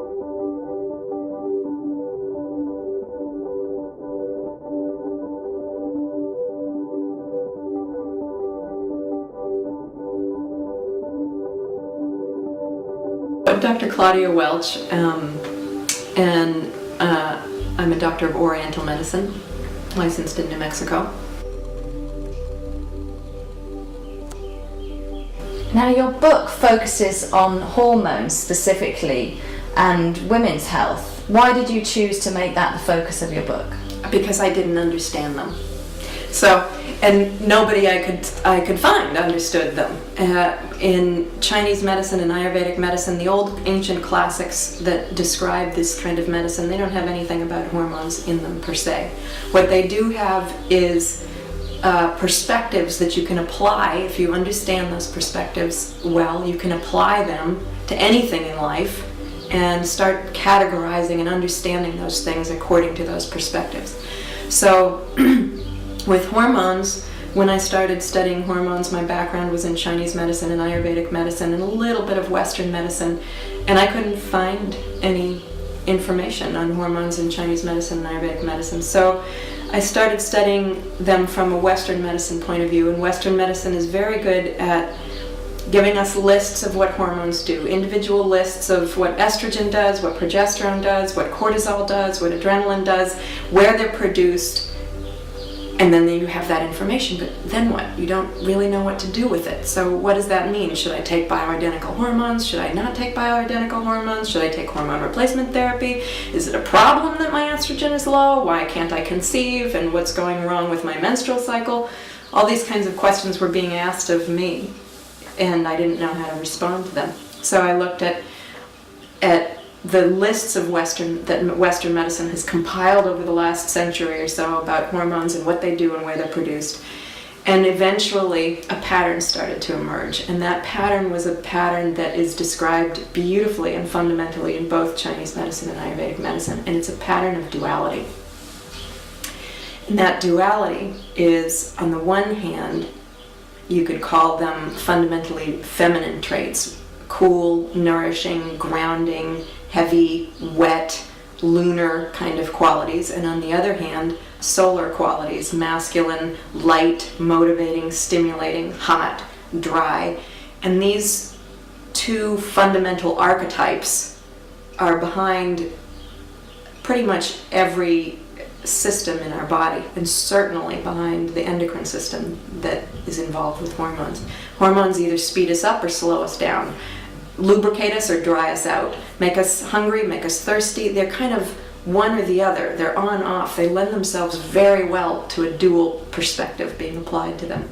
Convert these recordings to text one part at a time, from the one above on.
I'm Dr. Claudia Welch, and I'm a doctor of Oriental medicine, licensed in New Mexico. Now, your book focuses on hormones specifically and women's health. Why did you choose to make that the focus of your book? Because I didn't understand them. And nobody I could find understood them. In Chinese medicine and Ayurvedic medicine, the old ancient classics that describe this kind of medicine, they don't have anything about hormones in them per se. What they do have is perspectives that you can apply. If you understand those perspectives well, you can apply them to anything in life and start categorizing and understanding those things according to those perspectives. So with hormones, when I started studying hormones, my background was in Chinese medicine and Ayurvedic medicine and a little bit of Western medicine, and I couldn't find any information on hormones in Chinese medicine and Ayurvedic medicine. So I started studying them from a Western medicine point of view, and Western medicine is very good at giving us lists of what hormones do, individual lists of what estrogen does, what progesterone does, what cortisol does, what adrenaline does, where they're produced. And then you have that information, but then what? You don't really know what to do with it. So what does that mean? Should I take bioidentical hormones? Should I not take bioidentical hormones? Should I take hormone replacement therapy? Is it a problem that my estrogen is low? Why can't I conceive? And what's going wrong with my menstrual cycle? All these kinds of questions were being asked of me, and I didn't know how to respond to them. So I looked at the lists of that Western medicine has compiled over the last century or so about hormones and what they do and where they're produced. And eventually a pattern started to emerge. And that pattern was a pattern that is described beautifully and fundamentally in both Chinese medicine and Ayurvedic medicine. And it's a pattern of duality. And that duality is, on the one hand, you could call them fundamentally feminine traits: cool, nourishing, grounding, heavy, wet, lunar kind of qualities, and on the other hand, solar qualities: masculine, light, motivating, stimulating, hot, dry. And these two fundamental archetypes are behind pretty much every system in our body, and certainly behind the endocrine system that is involved with hormones. Hormones either speed us up or slow us down, lubricate us or dry us out, make us hungry, make us thirsty. They're kind of one or the other. They're on, off. They lend themselves very well to a dual perspective being applied to them.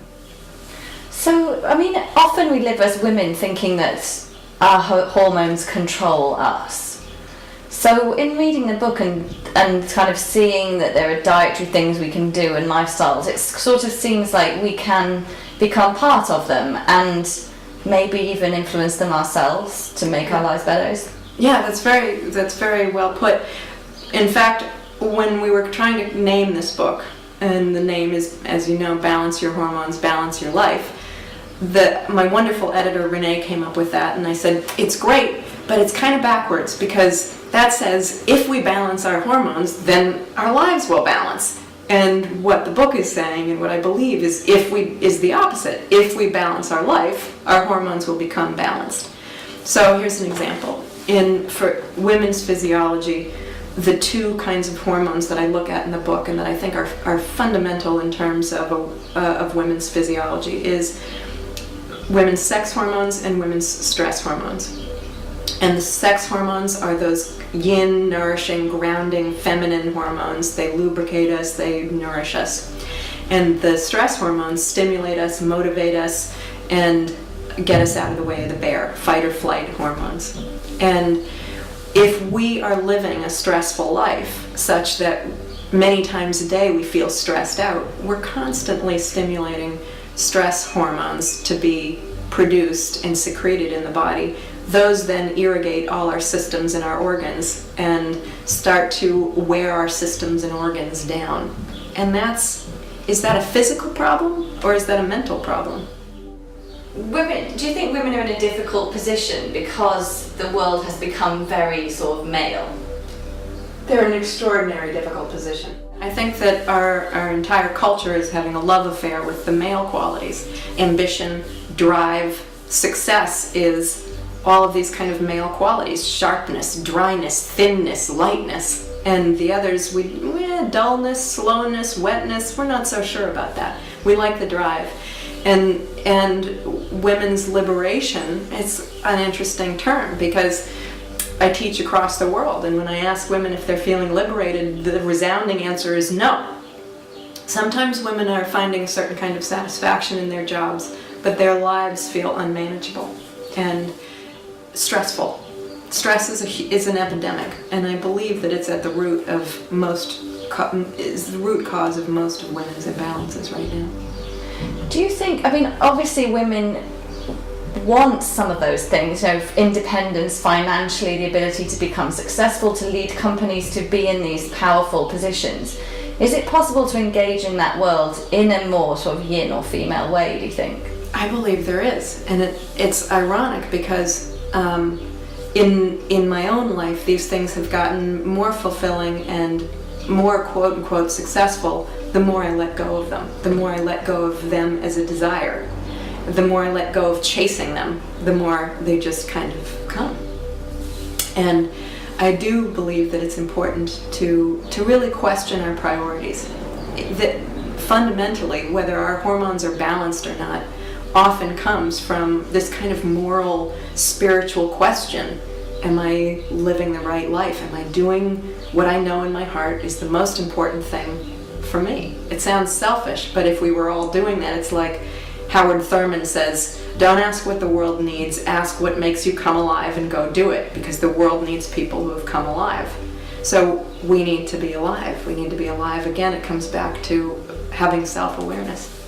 So, I mean, often we live as women thinking that our hormones control us. So in reading the book and kind of seeing that there are dietary things we can do and lifestyles, it sort of seems like we can become part of them and maybe even influence them ourselves to make our lives better. Yeah, that's very well put. In fact, when we were trying to name this book, and the name is, as you know, Balance Your Hormones, Balance Your Life, my wonderful editor Renee came up with that, and I said, it's great, but it's kind of backwards, because that says if we balance our hormones, then our lives will balance. And what the book is saying, and what I believe, is the opposite. If we balance our life, our hormones will become balanced. So here's an example. For women's physiology, the two kinds of hormones that I look at in the book and that I think are fundamental in terms of women's physiology is women's sex hormones and women's stress hormones. And the sex hormones are those yin, nourishing, grounding, feminine hormones. They lubricate us, they nourish us. And the stress hormones stimulate us, motivate us, and get us out of the way of the bear, fight or flight hormones. And if we are living a stressful life, such that many times a day we feel stressed out, we're constantly stimulating stress hormones to be produced and secreted in the body. Those then irrigate all our systems and our organs and start to wear our systems and organs down. And is that a physical problem or is that a mental problem? do you think women are in a difficult position because the world has become very sort of male? They're in an extraordinary difficult position. I think that our entire culture is having a love affair with the male qualities. Ambition, drive, success is all of these kind of male qualities. Sharpness, dryness, thinness, lightness. And the others, dullness, slowness, wetness, we're not so sure about that. We like the drive. And women's liberation, it's an interesting term because I teach across the world, and when I ask women if they're feeling liberated, the resounding answer is no. Sometimes women are finding a certain kind of satisfaction in their jobs, but their lives feel unmanageable and stressful. Stress is an epidemic, and I believe that it's at the root of is the root cause of most of women's imbalances right now. Do you think, I mean, obviously women want some of those things, you know, independence financially, the ability to become successful, to lead companies, to be in these powerful positions. Is it possible to engage in that world in a more sort of yin or female way, do you think? I believe there is, and it's ironic because in my own life these things have gotten more fulfilling and more quote-unquote successful the more I let go of them, the more I let go of them as a desire. The more I let go of chasing them, the more they just kind of come. And I do believe that it's important to really question our priorities. That fundamentally, whether our hormones are balanced or not, often comes from this kind of moral, spiritual question. Am I living the right life? Am I doing what I know in my heart is the most important thing for me? It sounds selfish, but if we were all doing that, it's like Howard Thurman says, don't ask what the world needs, ask what makes you come alive and go do it, because the world needs people who have come alive. So we need to be alive. We need to be alive again. It comes back to having self-awareness.